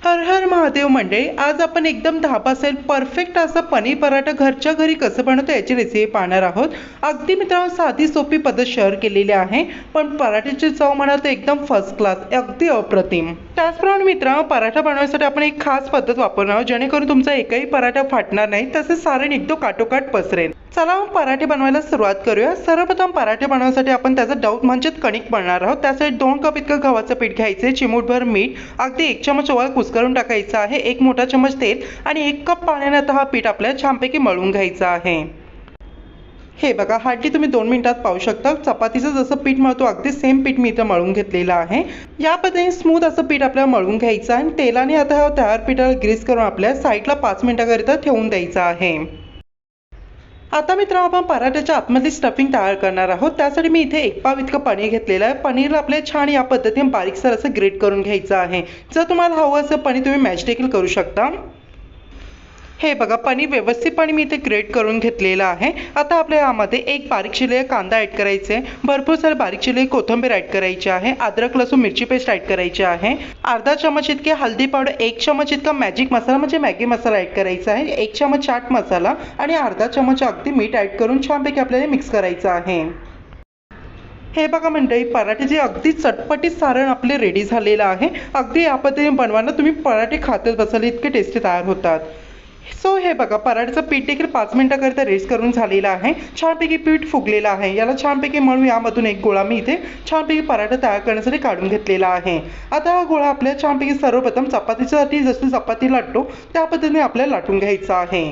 हर हर महादेव मंडळी, आज आपण एकदम धाबा स्टाईल परफेक्ट असं पनीर पराठा घरच्या घरी कसं बनवतो याची रेसिपी पाहणार आहोत। अगदी मित्रांनो, साधी सोपी पद्धत शेअर केलेली आहे, पण पराठ्याची चव म्हणाल तर एकदम फर्स्ट क्लास, अगदी अप्रतिम। त्याचप्रमाणे मित्रांनो, पराठा बनवण्यासाठी आपण एक खास पद्धत वापरणार आहोत, जेणेकरून तुमचा एकही पराठा फाटणार नाही, तसेच सारण एकदम काटोकाट पसरेल। चला मग पराठे बनवायला सुरुवात करूया। सर्वप्रथम पराठे बनवण्यासाठी आपण त्याचा डो म्हणजे कणिक बनवणार आहोत। त्यासाठी 2 कप इतकं गव्हाचं पीठ घ्यायचे, चिमूटभर मीठ, अगदी 1 चमच ओवा कुस्करून टाकायचा आहे, 1 मोठा चमच तेल आणि 1 कप पाण्याने आता हा पीठ आपल्याला छानपैकी मळून घ्यायचा आहे। हे बघा, हार्डली तुम्ही 2 मिनिटात पाहू शकता। चपातीचं जसं पीठ मळतो अगदी सेम पीठ मी इथं मळून घेतलेलं आहे। या पद्धतीने स्मूथ असं पीठ आपल्याला मळून घ्यायचं आहे आणि तेलाने आता हा तयार पिठाला ग्रीस करून आपल्या साईडला 5 मिनिटाकरिता ठेवून द्यायचं आहे। आता मित्रांनो, आपण पराठ्याच्या आतमध्ये स्टफिंग तयार करणार आहोत। त्यासाठी मी इथे 1 पाव इतकं पनीर घेतलेलं आहे। पनीरला आपल्याला छान या पद्धतीने बारीकसर असं ग्रेट करून घ्यायचं आहे। जर तुम्हाला हवं असं पनीर तुम्ही मॅश देखील करू शकता। हे बघा, पनीर व्यवस्थितपणे मी इथे ग्रेट करून घेतलेलं आहे। आता आपल्या यामध्ये एक बारीक चिरलेला कांदा ॲड करायचे, भरपूर सारे बारीक चिरलेली कोथिंबीर ॲड करायची आहे, अद्रक लसूण मिरची पेस्ट ॲड करायची आहे, अर्धा चमच इतके हळदी पावडर, 1 चमच इतका मॅजिक मसाला म्हणजे मॅगी मसाला ॲड करायचा आहे, 1 चमच चाट मसाला आणि अर्धा चमच अगदी मीठ ॲड करून छानपैकी आपल्याला मिक्स करायचं आहे। हे बघा मंडळी, पराठ्याचे अगदी चटपटीत सारण आपले रेडी झालेलं आहे। अगदी या पद्धतीने बनवायला तुम्ही पराठे खातच बसाल, इतके टेस्टी तयार होतात। सो हे बघा, पराठ्याचं पीठ देखील 5 मिनिटाकरिता रेस्ट करून झालेलं आहे। छानपैकी पीठ फुगलेलं आहे, याला छानपैकी मळून यामधून एक गोळा मी इथे छानपैकी पराठा तयार करण्यासाठी काढून घेतलेला आहे। आता हा गोळा आपल्याला छानपैकी सर्वप्रथम चपातीसाठी जसं चपाती लाटतो त्या पद्धतीने आपल्याला लाटून घ्यायचा आहे।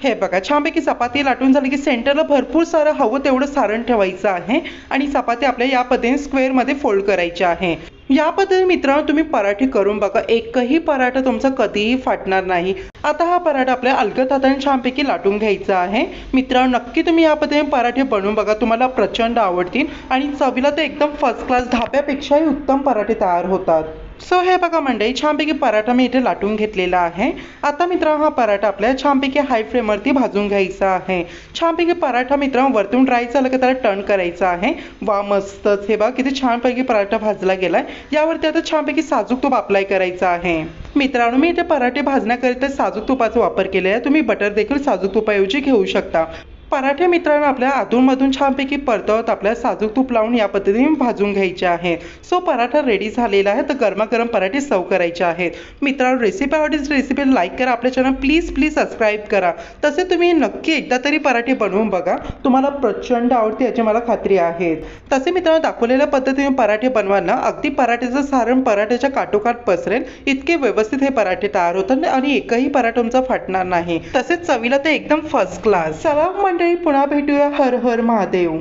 हे बघा, छानपैकी चपाती लाटून झाली की सेंटरला भरपूर सारं हवं तेवढं सारण ठेवायचं आहे आणि चपाती आपल्याला या पद्धतीने स्क्वेअरमध्ये फोल्ड करायची आहे। या पद्धतीने मित्रांनो तुम्ही पराठे करून बघा, एकही पराठा तुमचा कधीही फाटणार नाही। आता हा पराठा आपल्याला अलगद हाताने छानपैकी लाटून घ्यायचा आहे। मित्रांनो, नक्की तुम्ही या पद्धतीने पराठे बनवून बघा, तुम्हाला प्रचंड आवडतील आणि चवीला तर एकदम फर्स्ट क्लास, धाब्यापेक्षाही उत्तम पराठे तयार होतात। सो हे बघा मंडळी, छानपैकी पराठा मी इथे लाटून घेतलेला आहे। आता मित्रांनो, हा पराठा आपल्याला छानपैकी हाय फ्लेमवरती भाजून घ्यायचा आहे। छानपैकी पराठा मित्रांनो वरतून ड्राय झालं की त्याला टर्न करायचं आहे। वा, मस्तच! हे बघा, किती छानपैकी पराठा भाजला गेलाय। यावरती आता छानपैकी साजूक तूप अप्लाय करायचं आहे। मित्रांनो, मी इथे पराठे भाजण्याकरिता साजूक तुपाचा वापर केलेला आहे, तुम्ही बटर देखील साजूक तुपाऐवजी घेऊ शकता। पराठे मित्रांनो आपल्या अधूनमधून छानपैकी परतवत आपल्याला साजूक तूप लावून या पद्धतीने भाजून घ्यायचे आहे। सो पराठा रेडी झालेला आहे, तर गरमागरम पराठे सर्व करायचे आहेत। मित्रांनो, रेसिपी आवडल्यास रेसिपीला लाईक करा, आपल्या चॅनल प्लीज सबस्क्राईब करा। तसे तुम्ही नक्की एकदा तरी पराठे बनवून बघा, तुम्हाला प्रचंड आवडते याची मला खात्री आहे। तसे मित्रांनो, दाखवलेल्या पद्धतीने पराठे बनवायला अगदी पराठ्याचं सारण पराठ्याच्या काठोकाठ पसरेल इतके व्यवस्थित हे पराठे तयार होतात आणि एकही पराठा तुमचा फाटणार नाही, तसेच चवीला ते एकदम फर्स्ट क्लास। चला मंडळी, पुन्हा भेटूया। हर हर महादेव।